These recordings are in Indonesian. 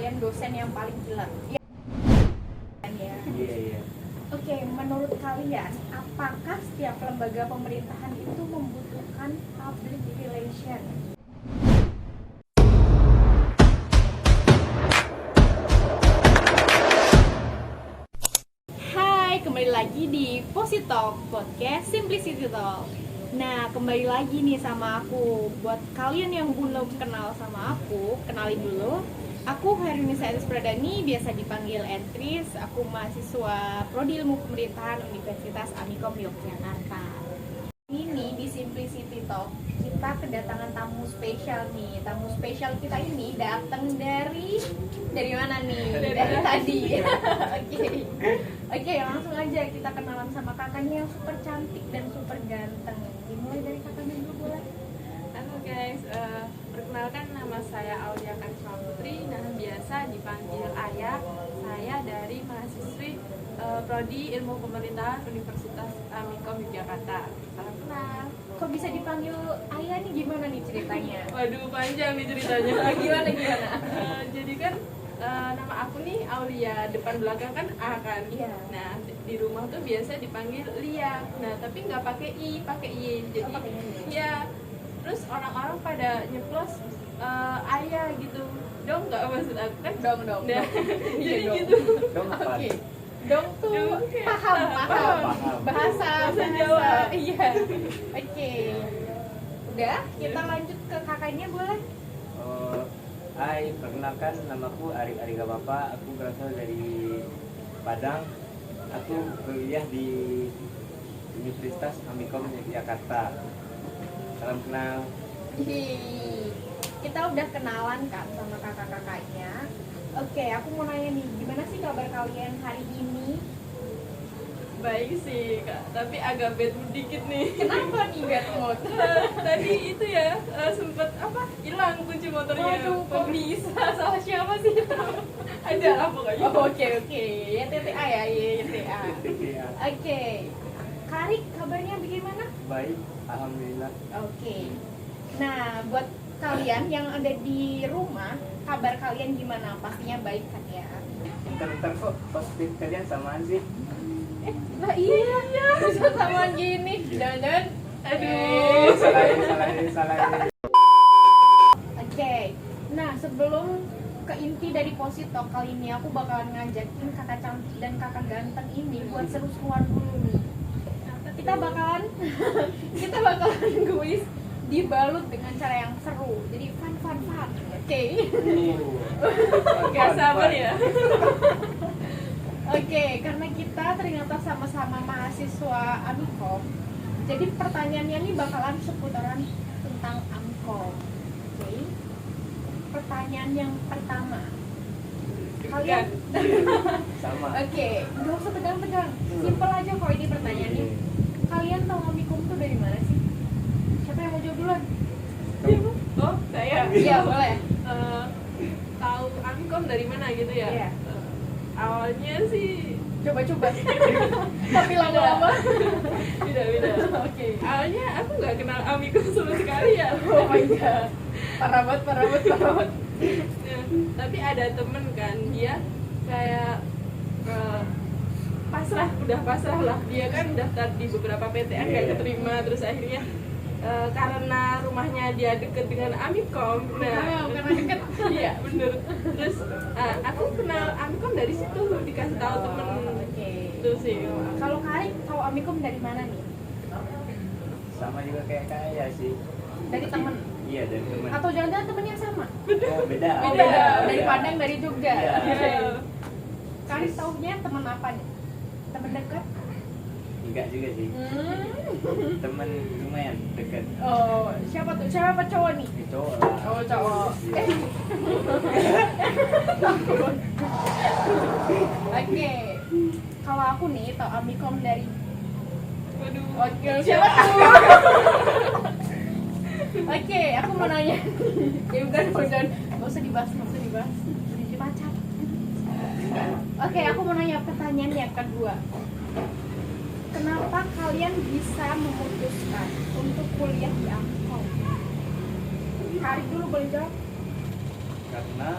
kalian dosen yang paling killer. Iya. Iya. Oke, menurut kalian apakah setiap lembaga pemerintahan itu membutuhkan public relation? Hai, kembali lagi di Positalk Podcast Simplicity Talk. Nah, kembali lagi nih sama aku. Buat kalian yang belum kenal sama aku, kenalin dulu. Aku Herunisa Etis Pradani, biasa dipanggil Entris. Aku mahasiswa Prodi Ilmu Pemerintahan Universitas Amikom Yogyakarta. Ini di Simplicity Talk kita kedatangan tamu spesial nih. Tamu spesial kita ini datang dari mana nih? Dari tadi. Oke, langsung aja kita kenalan sama kakaknya yang super cantik dan super ganteng. Dimulai dari kakaknya dulu boleh? Halo guys, perkenalkan nama saya Aulia Karisma Putri, nah biasa dipanggil Ayah. Saya dari mahasiswi Prodi Ilmu Pemerintahan Universitas Amikom Yogyakarta. Salam kenal. Kok bisa dipanggil Ayah nih, gimana nih ceritanya? Waduh, panjang nih ceritanya. Gimana? Jadi kan nama aku nih Aulia, depan belakang kan A kan. Iya. Nah di rumah tuh biasa dipanggil Lia. Nah tapi nggak pakai I, pakai Y. Jadi pakai Y. ya. Terus orang-orang pada nyeplos ayah gitu. Dong nggak maksud aku kan? Dong. Nah, Iya, jadi dong. gitu. Dong apa? Oke. Dong tuh Dong, kayak paham. Bahasa Jawa. Iya. Oke. Udah, kita lanjut ke kakaknya boleh? Hai, perkenalkan namaku Ari Gapapa. Aku berasal dari Padang. Aku kuliah di Universitas Amikom Yogyakarta. Salam kenal. Kita udah kenalan kan sama kakak-kakaknya. Oke, aku mau nanya nih, gimana sih kabar kalian hari ini? Baik sih kak, tapi agak bad mood dikit nih. Kenapa nih bad mood? Tadi itu ya sempet hilang kunci motornya. Waduh, kok bisa? Salah siapa sih itu? Ada apa kayaknya? Oh, oke. Ya TTA ya, TTA. Iya. Oke. Karik, kabarnya bagaimana? Baik, alhamdulillah. Oke. Nah, buat kalian yang ada di rumah, kabar kalian gimana? Pastinya baik kan ya? Bentar kok positif kalian samaan sih? Lah iya. Bisa samaan gini. Jangan-jangan Aduh. Salah. Oke. Nah, sebelum ke inti dari Positalk kali ini, aku bakalan ngajakin kakak cantik dan kakak ganteng ini buat seru-seruan dulu nih. Kita bakalan kuis dibalut dengan cara yang seru. Jadi fun. Oke. Gak sabar ya. Oke, karena kita ternyata sama-sama mahasiswa Amikom, jadi pertanyaannya ini bakalan seputaran tentang Amikom. Oke. Pertanyaan yang pertama. Kalian Sama. Oke, nggak usah tegang-tegang. Simpel aja kok ini pertanyaannya. Kalian tahu Amikom tuh dari mana sih? Siapa yang mau jawab duluan? Oh saya. Iya, boleh. Tahu Amikom dari mana gitu ya? Iya. Awalnya sih Coba. Tapi lama-lama. beda. Oke. Awalnya aku nggak kenal Amikom sama sekali ya. Oh my god. Parah banget. Nah, tapi ada temen kan dia kayak udah pasrah lah, dia kan daftar di beberapa PTN gak keterima, terus akhirnya karena rumahnya dia deket dengan Amikom, Karena deket. iya bener, terus aku kenal Amikom dari situ, dikasih tahu temen. Oke. Itu sih. Kalau Karik tahu Amikom dari mana nih? Sama juga kayak kaya sih. Dari temen? Iya, dari teman. Atau jangan-jangan temen yang sama? Oh, beda. Oh beda. Dari Padang, dari Jogja. Iya. Oke. Karik taunya temen apa nih? Temen dekat? Enggak juga sih. Teman lumayan dekat. Oh, siapa tuh? Siapa cowok nih? Itu lah. Oh, cowok. Iya. Oke. Kalau aku nih tahu Amikom dari Waduh. Oke, siapa tuh? Oke, aku mau nanya. Ya bukan, nggak usah dibahas. Jadi pacar. Oke, aku mau nanya pertanyaan yang kedua. Kenapa kalian bisa memutuskan untuk kuliah di Amikom? Karik dulu boleh jawab? Karena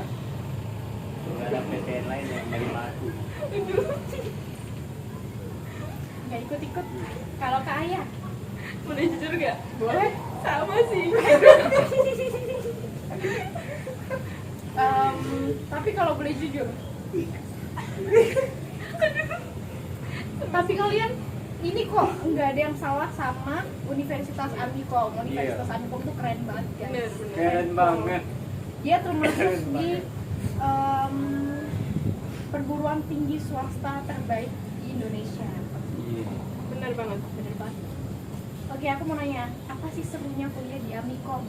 nggak ada PTN lain yang menerima aku. Nggak ikut-ikut. Kalau ke ayah Boleh jujur gak? boleh. Sama sih. Tapi kalau boleh jujur, tapi kalian ini kok nggak ada yang salah sama Universitas Amikom. Universitas Amikom tuh keren banget guys. Bener. Keren banget. Dia termasuk Keren di banget. perguruan tinggi swasta terbaik di Indonesia. Iya. Bener banget. Bener banget. Oke, aku mau nanya, apa sih serunya kuliah di Amikom?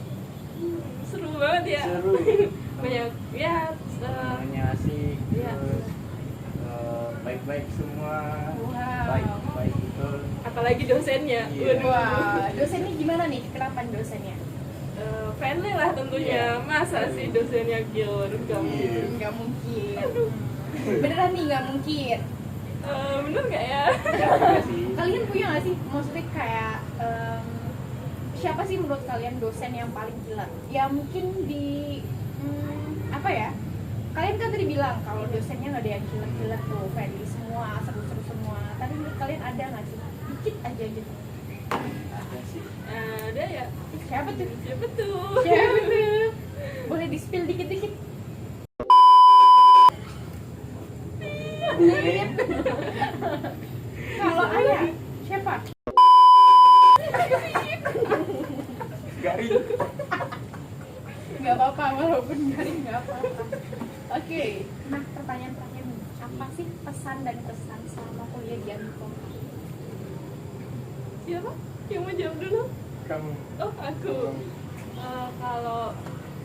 Seru banget ya. Seru. Banyak ya. Temennya asik. Iya. Terus baik-baik semua. Wow. Baik betul. Apalagi dosennya. Iya. Waduh. Wah, dosennya gimana nih? Kenapa dosennya? Friendly lah tentunya. Iya. Masa sih dosennya killer? Gak Iya. Nggak mungkin. Beneran nih nggak mungkin. Bener gak ya? Enggak juga sih. Kalian punya nggak sih, maksudnya kayak siapa sih menurut kalian dosen yang paling gila? Ya mungkin di apa ya? Kalian kan tadi bilang kalau dosennya nggak ada yang gila-gila tuh, friendly semua, seru-seru semua. Tapi menurut kalian ada nggak sih? Dikit aja gitu. Ada sih. Ada ya. Siapa tuh? Ya betul. Siapa tuh? Boleh di-spill dikit-dikit? Kalau ayah, siapa? Garing. Nggak apa-apa, walaupun garing nggak apa-apa. Oke, nah pertanyaan terakhir nih, apa sih pesan dan kesan selama kuliah di Amikom? Siapa? Yang mau jawab dulu? Kamu. Oh, aku. Kalau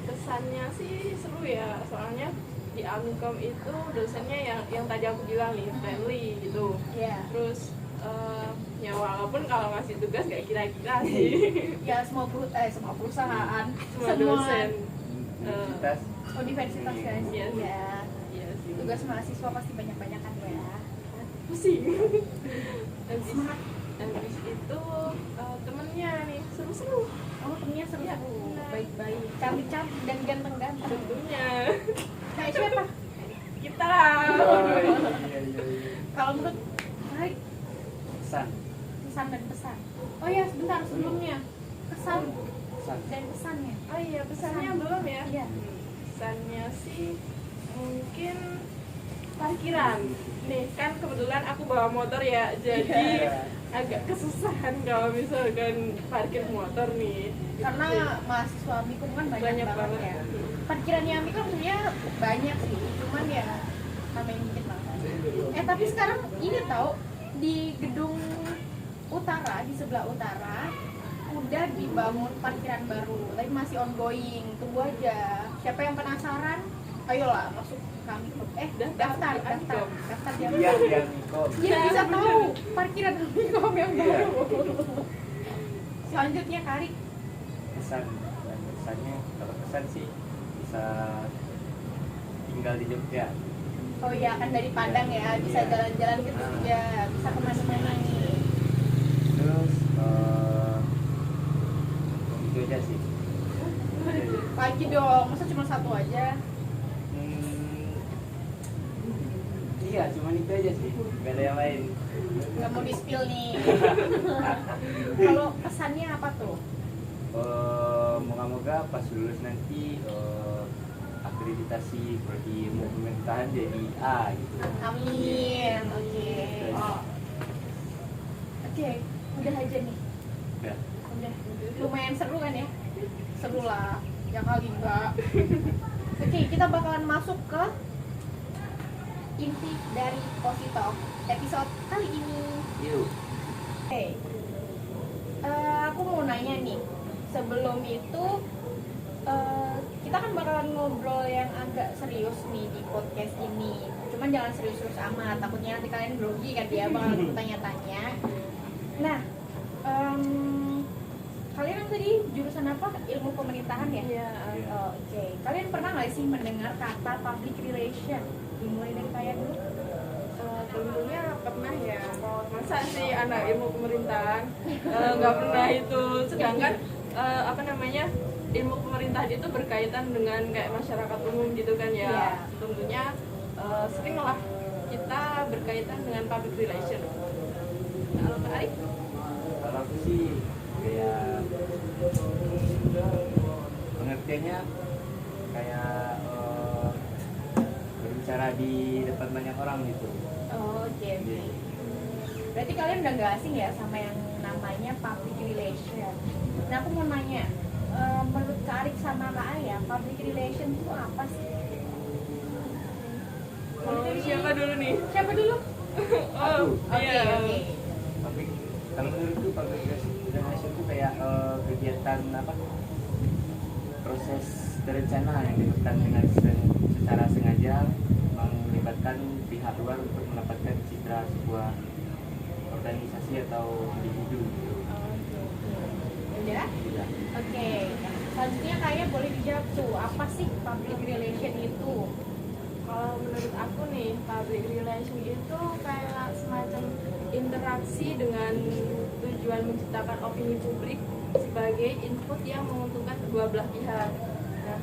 kesannya sih seru ya, soalnya di Amikom itu dosennya yang tadi aku bilang nih, friendly gitu. Ya, Terus ya walaupun kalau ngasih tugas gak kira-kira sih. ya semua perusahaan, Semua dosen. Universitas. universitas guys. Iya. Ya, Iya sih. tugas mahasiswa pasti banyak-banyakan ya. Pusing. Habis itu temennya nih seru-seru. Oh, temennya seru, Iya, benar. baik-baik, cantik-cantik dan ganteng-ganteng. Tentunya Kayak siapa? kita lah. Oh, iya. Kalau menurut Hai, Pesan. kesan dan pesan. Oh ya, sebentar sebelumnya. Kesan Pesan. dan pesannya. Oh iya, pesannya belum ya? Iya. Pesannya sih mungkin parkiran. Nih kan kebetulan aku bawa motor ya, jadi Iya. agak kesusahan kalau misalkan parkir motor nih. Karena mahasiswa Amikom kan banyak, Banyak banget banget. ya. Parkirannya Amikom sebenarnya banyak sih, cuman ya namanya dikit banget. Tapi sekarang ini tahu di gedung utara, di sebelah utara udah dibangun parkiran baru, tapi masih ongoing. Tunggu aja. Siapa yang penasaran? Ayolah masuk ke Amikom. Daftar Iya, di di Amikom. Amikom. Biar bisa tahu parkiran Amikom yang Iya. baru. Selanjutnya Kari. Pesan dan pesannya kalau pesan sih bisa tinggal di Jogja. Oh iya, kan dari Padang ya, bisa Iya. jalan-jalan ke Jogja, bisa kemana-mana nih. Terus itu aja sih. Pagi dong, masa cuma satu aja? Iya, cuma itu aja sih. Gak ada yang lain. Nggak mau di-spill nih. Kalau pesannya apa tuh? Moga-moga pas lulus nanti akreditasi prodi ilmu pemerintahan jadi A gitu. Amin, oke. Oh. Oke, udah aja nih. Udah. Udah. Lumayan seru kan ya? Seru lah, ya kali enggak. Oke, kita bakalan masuk ke inti dari Positalk episode kali ini. Yuk. Oke, aku mau nanya nih. Sebelum itu, kita kan bakalan ngobrol yang agak serius nih di podcast ini. Cuman jangan serius-serius amat, takutnya nanti kalian grogi kan dia bakal bertanya-tanya. Nah, kalian kan tadi jurusan apa? Ilmu pemerintahan ya? Iya. Oh, oke. Kalian pernah nggak sih mendengar kata public relation? Dimulai dari kalian dulu. Tentunya pernah ya. Masa sih anak ilmu pemerintahan nggak pernah itu, sedangkan apa namanya, ilmu pemerintahan itu berkaitan dengan kayak masyarakat umum gitu kan ya. Iya. Tentunya sering lah kita berkaitan dengan public relation. Kalau Kak Arif? Kalau aku sih kayak pengertiannya kayak berbicara di depan banyak orang gitu. Oh, oke. Berarti kalian udah nggak asing ya sama yang namanya public relation. Nah aku mau nanya, menurut Kak Arik sama Kak Aya, public relation itu apa sih? Siapa dulu nih? Siapa dulu? Oh, Oke, oke. Public, kalau menurutku public relation itu kayak kegiatan apa? Proses terencana yang dilakukan dengan secara sengaja melibatkan pihak luar untuk mendapatkan citra sebuah organisasi atau individu. Udah? Ya. Oke. Selanjutnya kayak boleh dijawab tuh, apa sih public relation itu? Kalau menurut aku nih, public relation itu kayak semacam interaksi dengan tujuan menciptakan opini publik sebagai input yang menguntungkan kedua belah pihak. Nah,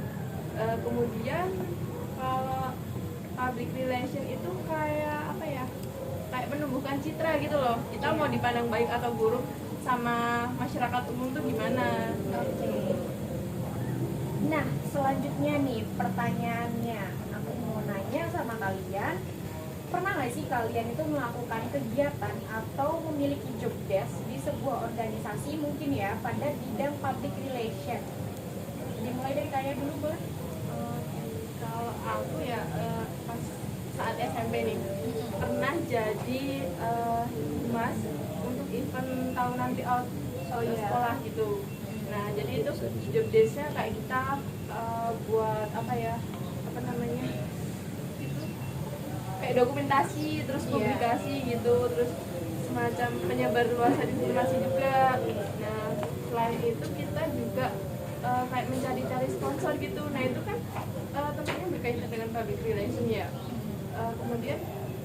kemudian kalau public relation itu kayak apa ya? Kayak menumbuhkan citra gitu loh. Kita mau dipandang baik atau buruk sama masyarakat umum tuh gimana? Oke. Nah, selanjutnya nih pertanyaannya, aku mau nanya sama kalian, pernah nggak sih kalian itu melakukan kegiatan atau memiliki job desk di sebuah organisasi mungkin ya pada bidang public relation? Dimulai dari kalian dulu boleh? Kalau aku ya pas saat SMP nih pernah jadi humas untuk event tahunan tryout sekolah gitu. Nah jadi itu job desk-nya kayak kita buat apa ya, apa namanya itu kayak dokumentasi terus publikasi gitu, terus semacam penyebar luasan informasi juga. Nah selain itu kita juga kayak mencari-cari sponsor gitu. Nah itu kan tentunya berkaitan dengan public relation ya. Kemudian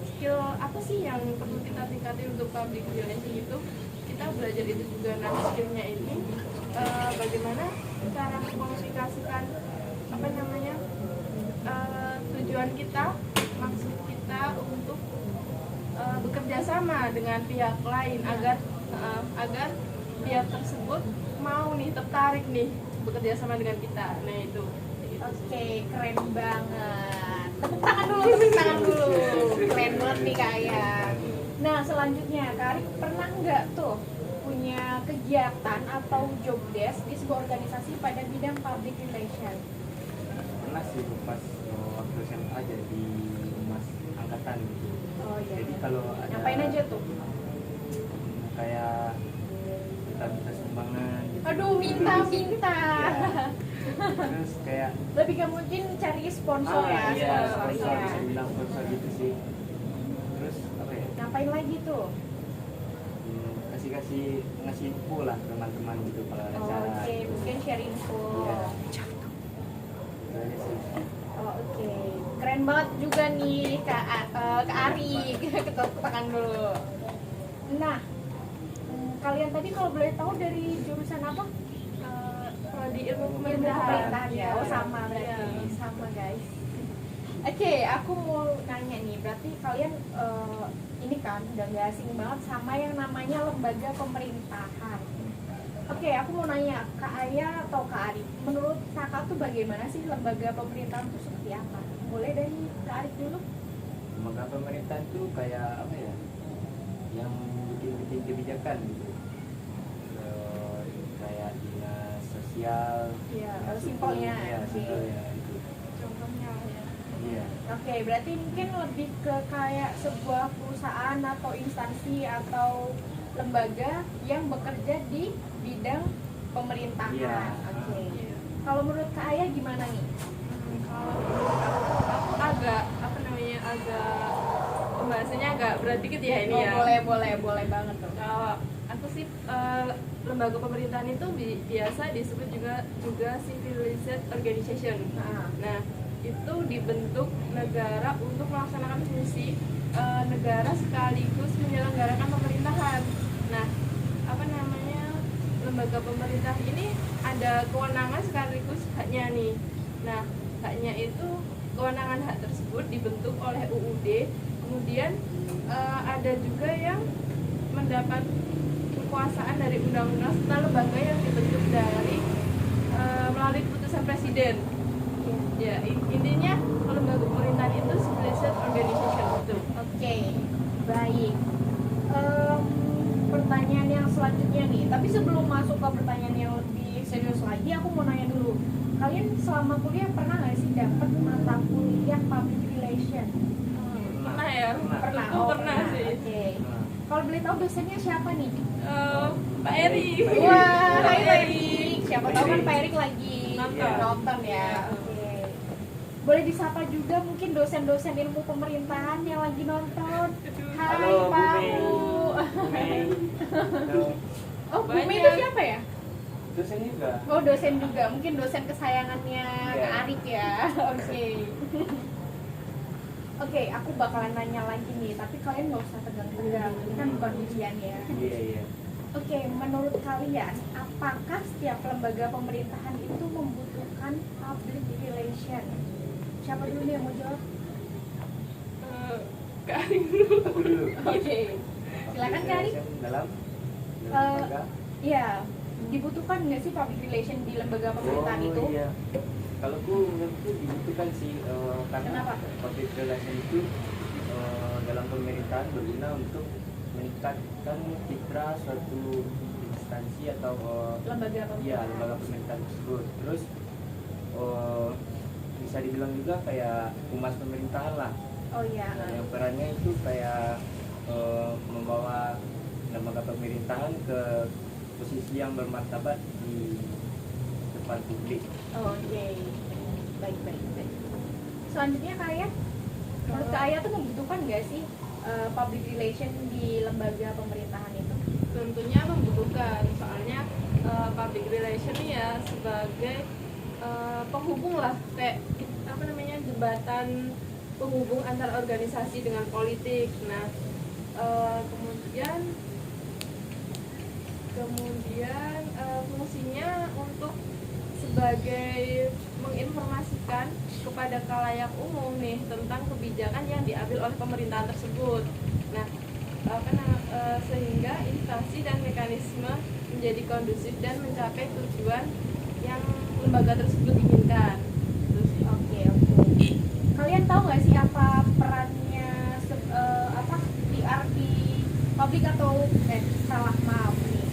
skill apa sih yang perlu kita tingkati untuk public relation itu? Kita belajar itu juga. Nah skillnya ini bagaimana cara mengkomunikasikan apa namanya tujuan kita, maksud kita untuk bekerja sama dengan pihak lain agar pihak tersebut mau nih, tertarik nih bekerja sama dengan kita. Nah itu. Oke, keren banget. Tepuk tangan dulu, tepuk tangan dulu. Keren banget nih Kak Aya. Nah, selanjutnya Kak Arik pernah nggak tuh punya kegiatan atau job desk di sebuah organisasi pada bidang public relation? Pernah sih pas waktu SMA aja di humas angkatan gitu. Oh iya. Jadi kalau ada Ngapain aja tuh? kayak kita minta sumbangan gitu. Aduh, minta. Ya. Terus kayak Lebih ke mungkin cari sponsor ya, iya, sponsor. sponsor Iya. bisa bilang sponsor gitu sih. Terus apa ya? Ngapain lagi tuh? Ngasih info lah ke teman-teman gitu kalau ada acara. Oke, mungkin share info. Iya. Itu aja sih. Oh, oke. Keren banget juga nih Kak Ari. Ketepuk tangan dulu. Nah, kalian tadi kalau boleh tahu dari jurusan apa? Prodi ilmu Ilmu pemerintahan. pemerintahan ya. Oh, sama berarti. Iya. Sama guys. Oke, aku mau nanya nih, berarti kalian ini kan udah gak asing banget sama yang namanya lembaga pemerintahan. Oke, aku mau nanya Kak Aya atau Kak Ari, menurut kakak tuh bagaimana sih lembaga pemerintahan tuh seperti apa? Boleh dari Kak Ari dulu? Lembaga pemerintahan tuh kayak apa ya? Yang bikin kebijakan gitu. Kayak dinas sosial. Iya, simpelnya. Iya, Oke. simpelnya itu. Contohnya ya. Iya. Oke, berarti mungkin lebih ke kayak sebuah perusahaan atau instansi atau lembaga yang bekerja di bidang pemerintahan. Iya. Oke. Iya. Kalau menurut Kak Aya gimana nih? Kalau menurut aku agak apa namanya, agak pembahasannya agak berat dikit ya ini ya. Boleh banget tuh. Kalau aku sih lembaga pemerintahan itu biasa disebut juga civilized organization. Nah itu dibentuk negara untuk melaksanakan fungsi negara sekaligus menyelenggarakan pemerintahan. Nah apa namanya, lembaga pemerintah ini ada kewenangan sekaligus haknya nih. Nah haknya itu kewenangan hak tersebut dibentuk oleh UUD. Kemudian ada juga yang mendapat kekuasaan dari undang-undang serta lembaga yang dibentuk dari melalui keputusan presiden. Ya, intinya lembaga pemerintahan itu civilized organization itu. Oke, baik. Pertanyaan yang selanjutnya nih, tapi sebelum masuk ke pertanyaan yang lebih serius lagi, aku mau nanya dulu. Kalian selama kuliah pernah nggak sih dapat mata kuliah public relation? Pernah ya? Pernah. Tentu pernah sih. Oke. Kalau boleh tahu dosennya siapa nih? Pak Eri. Wah, hai Pak Erik. Siapa tahu kan Pak Erik lagi nonton ya. Oke. Boleh disapa juga mungkin dosen-dosen ilmu pemerintahan yang lagi nonton. Hai Halo, Bu Pak Mei. Bu. Bu Mei. Halo. Oh, Bu Mei Banyak. itu siapa ya? Dosen juga. Oh, dosen juga. Mungkin dosen kesayangannya Iya. Kak Arik ya. Oke. Oke, aku bakalan nanya lagi nih, tapi kalian nggak usah tegang-tegang. Ini kan bukan ujian ya. Iya, iya. Oke, menurut kalian, apakah setiap lembaga pemerintahan itu membutuhkan public relation? Siapa dulu nih yang mau jawab? Kak Ari dulu. Aku dulu. Oke, silakan Kak Arik. Dalam Eh, lembaga. Iya, dibutuhkan nggak sih public relation di lembaga pemerintahan itu? Iya. Kalau menurutku dibutuhkan sih karena Kenapa? public relation itu dalam pemerintahan berguna untuk meningkatkan citra suatu instansi atau Lembaga pemerintahan. lembaga pemerintahan tersebut. Terus bisa dibilang juga kayak humas pemerintahan lah. Oh iya. Nah, yang perannya itu kayak membawa lembaga pemerintahan ke posisi yang bermartabat di depan publik. Oke, baik. Selanjutnya kalian, menurut Kak Aya tuh membutuhkan nggak sih public relation di lembaga pemerintahan itu? Tentunya membutuhkan, soalnya public relation ya sebagai penghubung lah, kayak apa namanya, jembatan penghubung antara organisasi dengan politik. Nah, kemudian fungsinya untuk sebagai menginformasikan kepada khalayak umum nih tentang kebijakan yang diambil oleh pemerintahan tersebut. Nah, sehingga instansi dan mekanisme menjadi kondusif dan mencapai tujuan yang lembaga tersebut inginkan. Terus, Oke. Kalian tahu nggak sih apa perannya PR di public atau maaf nih,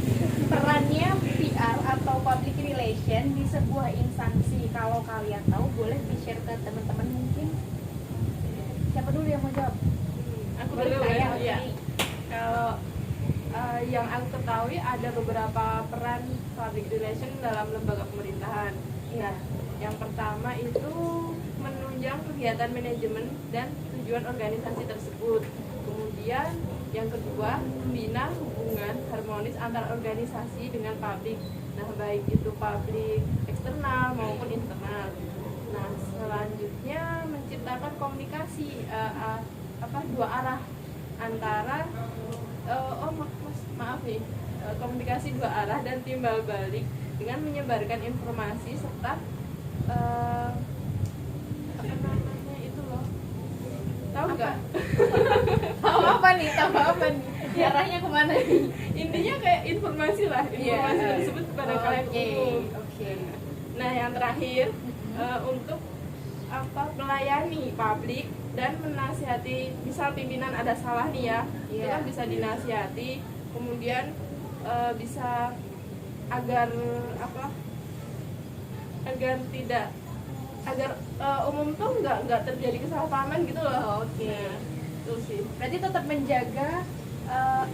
perannya PR atau public relation di sebuah instansi? Kalau kalian tahu boleh di-share ke teman-teman mungkin. Siapa dulu yang mau jawab? aku Boleh dulu saya, ya. oke. Iya. Kalau yang aku ketahui ada beberapa peran public relation dalam lembaga pemerintahan. Iya. Nah, yang pertama itu menunjang kegiatan manajemen dan tujuan organisasi tersebut. Kemudian yang kedua, membina hubungan harmonis antara organisasi dengan publik. Nah, baik itu publik eksternal maupun internal. Nah, selanjutnya menciptakan komunikasi dua arah antara komunikasi dua arah dan timbal balik dengan menyebarkan informasi serta tahu nggak? Tahu apa nih? Arahnya kemana nih? Intinya kayak informasi lah, informasi Iya. tersebut kepada kalian umum. Oke. Nah, yang terakhir untuk melayani publik dan menasihati, misal pimpinan ada salah nih ya, itu kan bisa dinasihati, kemudian bisa agar umum tuh nggak terjadi kesalahpahaman gitu loh. Oke. Nah, itu sih. Berarti tetap menjaga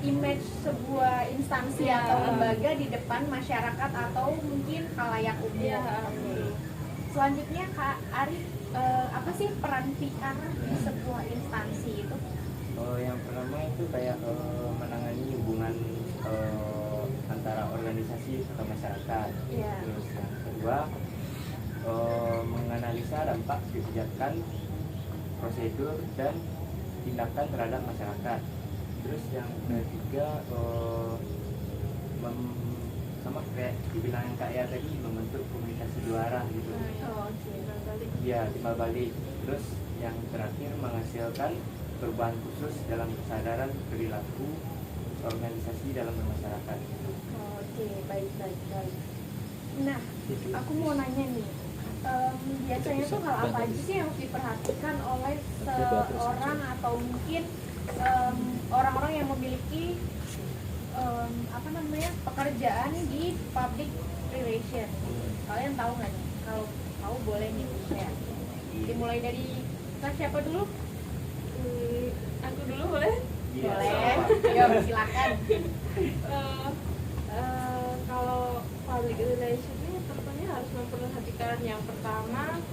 image sebuah instansi Iya. atau lembaga di depan masyarakat atau mungkin khalayak umum. Iya. Oke. Selanjutnya Kak Ari, apa sih peran PR di sebuah instansi itu? Yang pertama itu kayak menangani hubungan antara organisasi atau masyarakat. Iya. Terus yang kedua menganalisa dampak kebijakan, prosedur dan tindakan terhadap masyarakat. Terus yang ketiga sama kayak dibilangin Kak Ya tadi, membentuk komunikasi dua arah gitu. Oh, oke. Iya, timbal balik. Terus yang terakhir menghasilkan perubahan khusus dalam kesadaran perilaku organisasi dalam bermasyarakat. Oke, baik. Nah, aku mau nanya nih, biasanya tuh hal apa aja sih yang harus diperhatikan oleh seorang atau mungkin orang-orang yang memiliki pekerjaan di public relation? Kalian tahu nggak nih? Kalau tahu boleh nih share. Dimulai dari siapa dulu? Aku dulu boleh? Iya, Boleh. sama. Ya, silakan. Kalau public relation ini tentunya harus memperhatikan yang pertama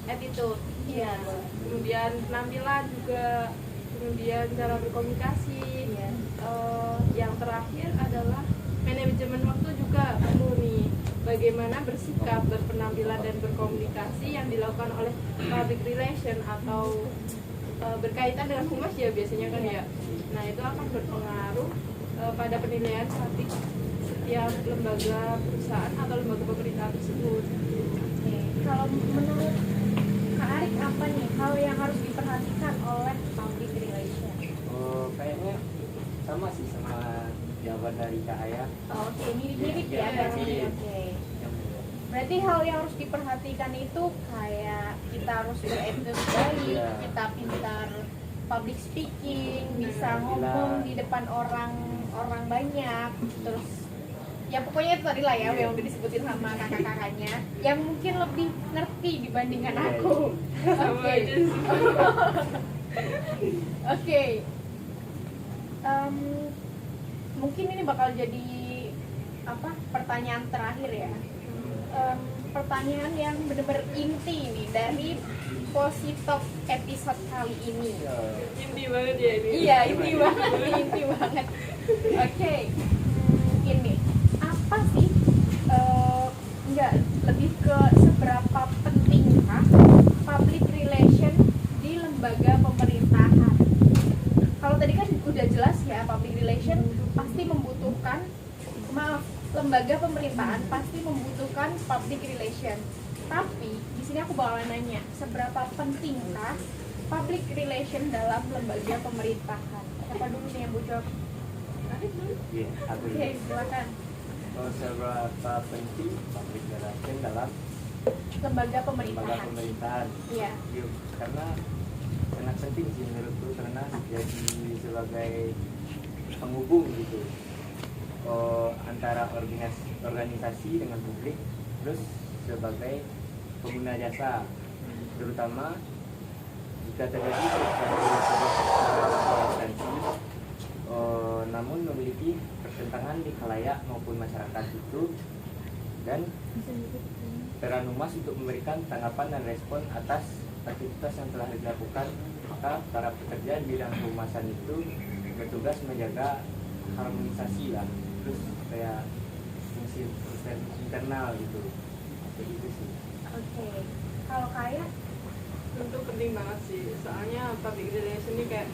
attitude, Iya. kemudian penampilan juga, kemudian cara berkomunikasi. Iya. Yang terakhir adalah manajemen waktu juga perlu nih. Bagaimana bersikap, berpenampilan dan berkomunikasi yang dilakukan oleh public relation atau berkaitan dengan humas ya biasanya kan ya. Nah itu akan berpengaruh pada penilaian statik setiap lembaga perusahaan atau lembaga pemerintahan tersebut. Oke. Kalau menurut Kak Arik apa nih hal yang harus diperhatikan oleh public relation? Kayaknya sama sih sama jawaban dari Kak Aya. Oke, mirip-mirip Iya, ya berarti. mirip. Oke. Yang Berarti hal yang harus diperhatikan itu kayak kita harus beretika baik, Iya. kita pintar public speaking, bisa Gila. ngomong di depan orang banyak, terus ya pokoknya itu tadi lah ya Iya. yang udah disebutin sama kakak-kakaknya yang mungkin lebih ngerti dibandingkan Iya, aku. Sama Oke. aja sih. Oke. Mungkin ini bakal jadi pertanyaan terakhir ya. Pertanyaan yang benar-benar inti nih dari Positalk episode kali ini. Inti banget ya ini. Iya, inti banget. Oke, ini apa sih? Enggak, lebih ke seberapa pentingkah public relation di lembaga pemerintahan? Kalau tadi kan udah jelas ya, public relation pasti membutuhkan, lembaga pemerintahan pasti membutuhkan public relation. Tapi di sini aku bakal nanya, seberapa pentingkah public relation dalam lembaga pemerintahan? Siapa dulu nih yang bocor? Iya, aku Oke, silakan. seberapa penting public relation dalam Lembaga lembaga pemerintahan. pemerintahan? Iya. Iya, karena sangat penting sih menurutku karena jadi sebagai penghubung gitu antara organisasi dengan publik, terus sebagai pengguna jasa, terutama jika terjadi sebuah instansi namun memiliki pertentangan di khalayak maupun masyarakat itu, dan peran humas untuk memberikan tanggapan dan respon atas aktivitas yang telah dilakukan, maka para pekerja di bidang kehumasan itu bertugas menjaga harmonisasi lah, terus kayak fungsi internal gitu, kayak gitu sih. Oke. Kalau kaya, Tentu penting banget sih, soalnya public relation ini kayak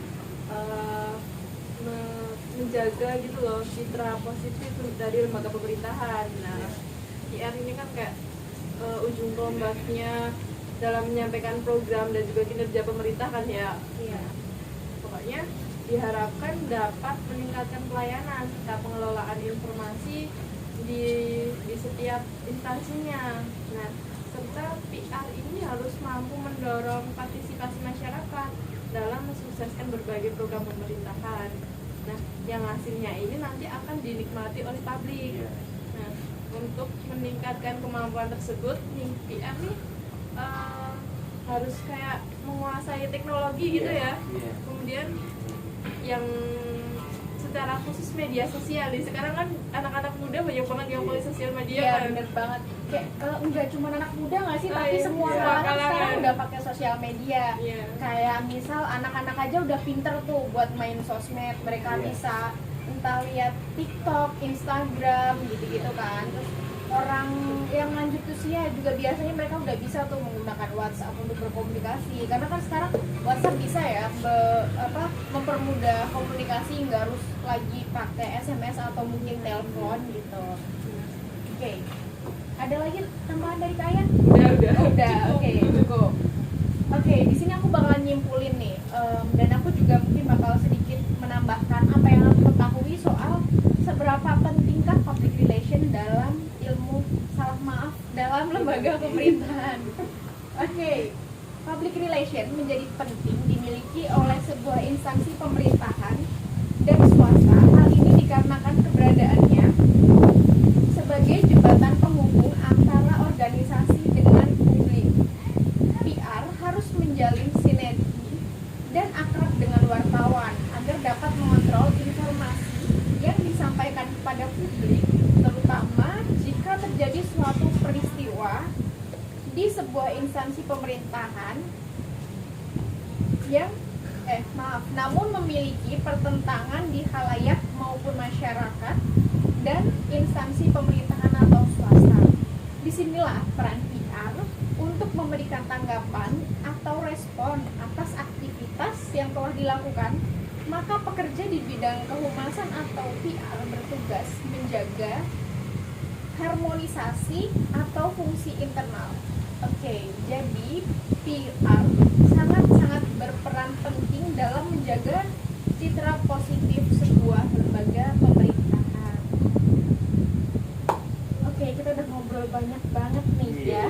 menjaga gitu loh citra positif dari lembaga pemerintahan. Nah, PR ini kan kayak ujung tombaknya dalam menyampaikan program dan juga kinerja pemerintah kan ya. iya. Pokoknya diharapkan dapat meningkatkan pelayanan serta pengelolaan informasi di setiap instansinya. Nah, serta PR ini harus mampu mendorong partisipasi masyarakat dalam mensukseskan berbagai program pemerintahan. Nah, yang hasilnya ini nanti akan dinikmati oleh publik. Iya. Nah, untuk meningkatkan kemampuan tersebut nih, PR nih harus kayak menguasai teknologi gitu ya. Iya. Kemudian yang secara khusus media sosial nih, sekarang kan anak-anak muda banyak banget yang pakai sosial media Iya, kan. bener banget. Kayak enggak cuma anak muda nggak sih, Oh, tapi iya. semua Semua kalangan kalangan. sekarang udah pakai sosial media. Iya. Kayak misal anak-anak aja udah pinter tuh buat main sosmed. Mereka Iya. bisa entah lihat TikTok, Instagram gitu-gitu kan. Terus orang yang lanjut usia juga biasanya mereka udah bisa tuh menggunakan WhatsApp untuk berkomunikasi. Karena kan sekarang WhatsApp bisa ya mempermudah komunikasi, nggak harus lagi pakai SMS atau mungkin telepon gitu. Oke. Ada lagi tambahan dari kalian? Udah. Udah, oke, cukup. Oke, di sini aku nyimpulin nih, dan aku juga mungkin bakal sedikit menambahkan apa yang aku ketahui soal seberapa pentingkah public relation dalam dalam lembaga pemerintahan. Oke, public relation menjadi penting dimiliki oleh sebuah instansi pemerintahan dan swasta. Hal ini dikarenakan keberadaannya sebagai jembatan penghubung antara organisasi dengan publik. PR harus menjalin sinergi dan akrab dengan wartawan agar dapat mengontrol informasi yang disampaikan kepada publik, terutama jika terjadi suatu peristiwa di sebuah instansi pemerintahan yang namun memiliki pertentangan di khalayak maupun masyarakat dan instansi pemerintahan atau swasta. Disinilah peran PR untuk memberikan tanggapan atau respon atas aktivitas yang telah dilakukan. Maka pekerja di bidang kehumasan atau PR bertugas menjaga harmonisasi atau fungsi internal. Oke, jadi PR sangat-sangat berperan penting dalam menjaga citra positif sebuah lembaga pemerintahan. Oke, kita udah ngobrol banyak banget nih ya.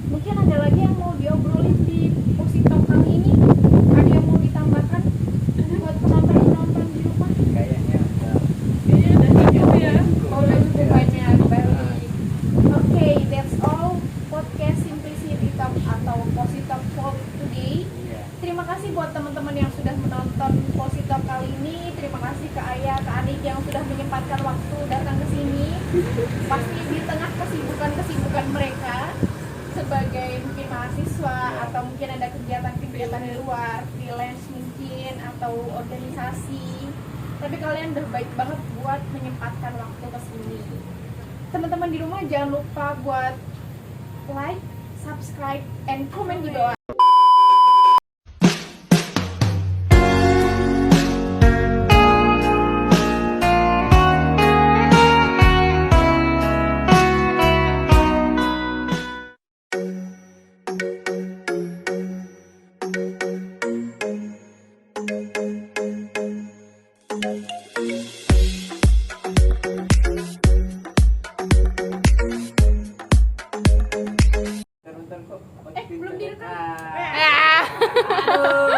Mungkin ada lagi yang mau diobrolin di Positalk kali ini? Ada yang mau ditambahkan buat penonton-penonton di rumah? Kayaknya Iya, udah cukup ya. Oh, udah cukup banyak, baik. Oke, that's all podcast Simplicity Talk atau Positalk for today. iya. Terima kasih buat teman-teman yang sudah menonton Positalk kali ini. Terima kasih ke Ayah, ke Anik yang sudah menyempatkan waktu datang ke sini. Pasti di tengah kesibukan mereka sebagai mungkin mahasiswa atau mungkin ada kegiatan-kegiatan di luar, freelance mungkin atau organisasi. Tapi kalian udah baik banget buat menyempatkan waktu ke sini. Teman-teman di rumah jangan lupa buat like, subscribe, and comment di bawah. Nonton kok. Belum direkam. Aduh.